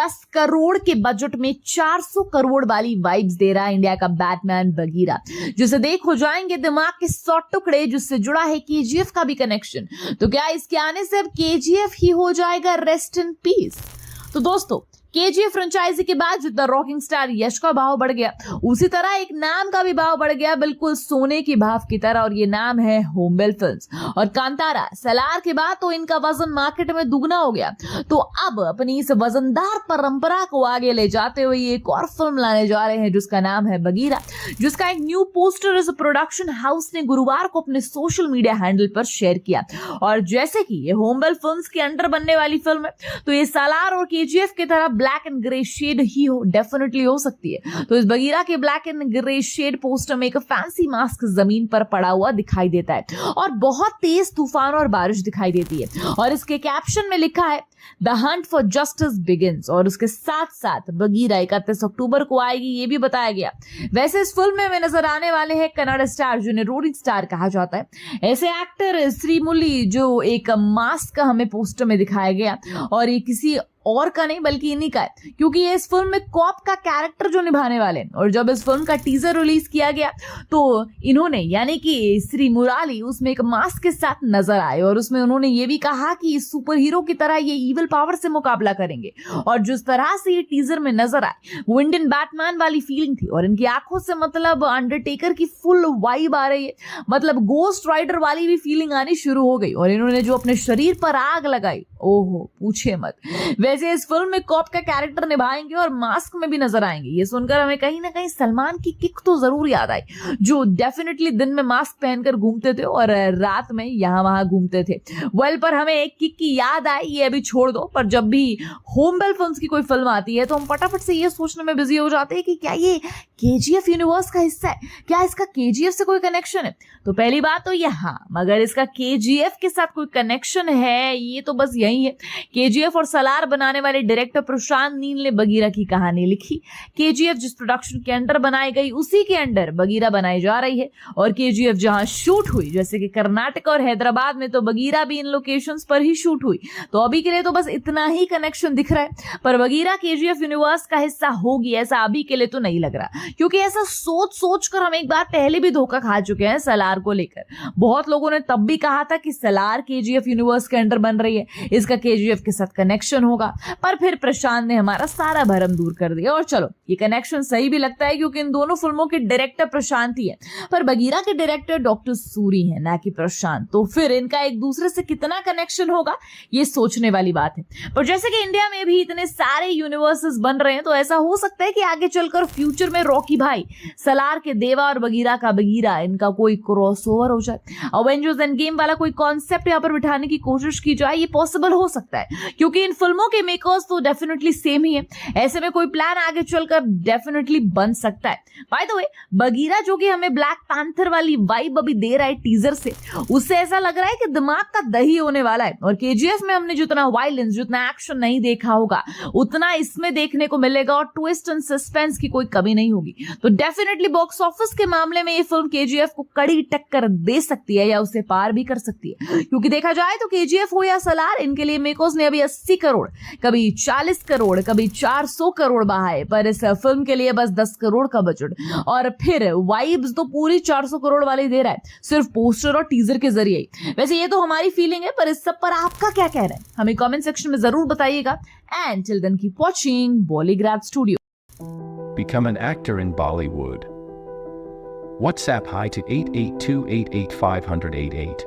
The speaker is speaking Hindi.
10 करोड़ के बजट में 400 करोड़ वाली वाइब्स दे रहा है इंडिया का बैटमैन बगीरा, जिसे देख हो जाएंगे दिमाग के 100 टुकड़े, जिससे जुड़ा है केजीएफ का भी कनेक्शन। तो क्या इसके आने से अब केजीएफ ही हो जाएगा रेस्ट इन पीस? तो दोस्तों, केजीएफ फ्रेंचाइजी के बाद जितना रॉकिंग स्टार यश का भाव बढ़ गया, उसी तरह एक नाम का भी भाव बढ़ गया, बिल्कुल सोने की भाव की तरह, और ये नाम है होमवेल फिल्म्स। और कांतारा, सलार के बाद तो इनका वजन मार्केट में दुगना हो गया। तो अब अपनी इस वजनदार परंपरा को आगे ले जाते हुए एक और फिल्म लाने जा रहे हैं जिसका नाम है बगीरा, जिसका एक न्यू पोस्टर इस प्रोडक्शन हाउस ने गुरुवार को अपने सोशल मीडिया हैंडल पर शेयर किया। और जैसे कि ये होमवेल फिल्म्स के अंडर बनने वाली फिल्म है, तो ये सलार और केजीएफ की तरह ब्लैक एंड ग्रे शेड ही डेफिनेटली हो सकती है। तो इस बगीरा के black and grey shade poster में एक फैंसी मास्क जमीन पर पड़ा हुआ दिखाई देता है और बहुत तेज तूफान और बारिश दिखाई देती है। और इसके कैप्शन में लिखा है the Hunt for justice begins, और उसके साथ साथ बगीरा 31 अक्टूबर को आएगी, ये भी बताया गया। वैसे इस फिल्म में नजर आने वाले हैं कन्नड़ स्टार जिन्हें रोलिंग स्टार कहा जाता है। ऐसे एक्टर श्रीमुरली, जो एक मास्क का हमें पोस्टर में दिखाया गया, और ये किसी और का नहीं बल्कि इन्हीं का है, क्योंकि ये इस फिल्म में कॉप का कैरेक्टर जो निभाने वाले हैं। और जब इस फिल्म का टीजर रिलीज किया गया तो इन्होंने, यानी कि श्री मुराली, उसमें एक मास्क के साथ नजर आए, और उसमें उन्होंने ये भी कहा कि सुपर हीरो की तरह ये इविल पावर से मुकाबला करेंगे। और जिस तरह से ये टीजर में नजर आए, वो इंडियन बैटमैन वाली फीलिंग थी, और इनकी आंखों से मतलब अंडरटेकर की फुल वाइब आ रही है, मतलब गोस्ट राइडर वाली भी फीलिंग आनी शुरू हो गई। और इन्होंने जो अपने शरीर पर आग लगाई, ओहो पूछे मत। वैसे इस फिल्म में कॉप का कैरेक्टर निभाएंगे और मास्क में भी नजर आएंगे। ये सुनकर हमें कहीं ना कहीं सलमान की किक तो जरूर याद आई, जो डेफिनेटली दिन में मास्क पहनकर घूमते थे और रात में यहाँ वहां घूमते थे। वेल, पर हमें एक किक की याद आई, ये अभी छोड़ दो। पर जब भी होमवेल फिल्म्स की कोई फिल्म आती है तो हम फटाफट से ये सोचने में बिजी हो जाते हैं कि क्या ये केजीएफ यूनिवर्स का हिस्सा है, क्या इसका केजीएफ से कोई कनेक्शन है। तो पहली बात तो ये, हाँ, मगर इसका केजीएफ के साथ कोई कनेक्शन है ये तो बस यही है। केजीएफ और सलार बनाने वाले डायरेक्टर प्रशांत नील ने बगीरा की कहानी लिखी। केजीएफ जिस प्रोडक्शन के अंडर बनाई गई, उसी के अंडर बगीरा बनाई जा रही है। और केजीएफ जहां शूट हुई, जैसे कि कर्नाटक और हैदराबाद में, तो बगीरा भी इन लोकेशंस पर ही शूट हुई। तो अभी के लिए तो बस इतना ही कनेक्शन दिख रहा है, पर बगीरा केजीएफ यूनिवर्स का हिस्सा होगी ऐसा अभी के लिए तो नहीं लग रहा, क्योंकि ऐसा सोच कर हम एक बार पहले भी धोखा खा चुके हैं सलार को लेकर। बहुत लोगों ने तब भी कहा था कि सलार केजीएफ यूनिवर्स के अंडर बन रही है, इसका केजीएफ के साथ कनेक्शन होगा, पर फिर प्रशांत ने हमारा सारा भरम दूर कर दिया। और चलो, ये कनेक्शन सही भी लगता है, क्योंकि इन दोनों फिल्मों के डायरेक्टर प्रशांत ही है, पर बगीरा के डायरेक्टर डॉक्टर सूरी है, ना कि प्रशांत। तो फिर इनका एक दूसरे से कितना कनेक्शन होगा, ये सोचने वाली बात है। पर जैसे कि इंडिया में भी इतने सारे यूनिवर्सेस बन रहे हैं, तो ऐसा हो सकता है कि आगे चलकर फ्यूचर में रॉकी भाई, सलार के देवा और बगीरा का बगीरा, इनका कोई क्रॉसओवर हो जाए, अवेंजर्स एंड गेम वाला कोई कॉन्सेप्ट यहाँ पर बिठाने की कोशिश की जाए। ये पॉसिबल हो सकता है, क्योंकि इन फिल्मों के मेकर्स तो डेफिनेटली सेम ही है। ऐसे में कोई प्लान आगे चलकर डेफिनेटली बन सकता है। बाय द वे, बगीरा जो कि हमें ब्लैक पैंथर वाली वाइब अभी दे रहा है टीजर से, उससे ऐसा लग रहा है कि दिमाग का दही होने वाला है। और केजीएफ में हमने जितना वायलेंस, जितना एक्शन नहीं देखा होगा, उतना इसमें देखने को मिलेगा, और ट्विस्ट एंड सस्पेंस की कोई कमी नहीं होगी। तो डेफिनेटली बॉक्स ऑफिस के मामले में ये फिल्म केजीएफ को कड़ी टक्कर दे सकती है, या उसे पार भी कर सकती है। क्योंकि देखा जाए तो केजीएफ हो या सलार, इनके लिए मेकर्स ने अभी 80 करोड़, कभी 40 करोड़, कभी 400 करोड़ बहाए, पर इस फिल्म के लिए बस 10 करोड़ का बजट, और फिर वाइब्स तो पूरी 400 करोड़ वाली दे रहा है, सिर्फ पोस्टर और टीजर के जरिए। वैसे ये तो हमारी फीलिंग है, पर इस सब पर आपका क्या कहना है हमें कमेंट सेक्शन में जरूर बताइएगा। And till then keep watching Bollygrad studio. Become an actor in Bollywood. WhatsApp hi to 8828850088.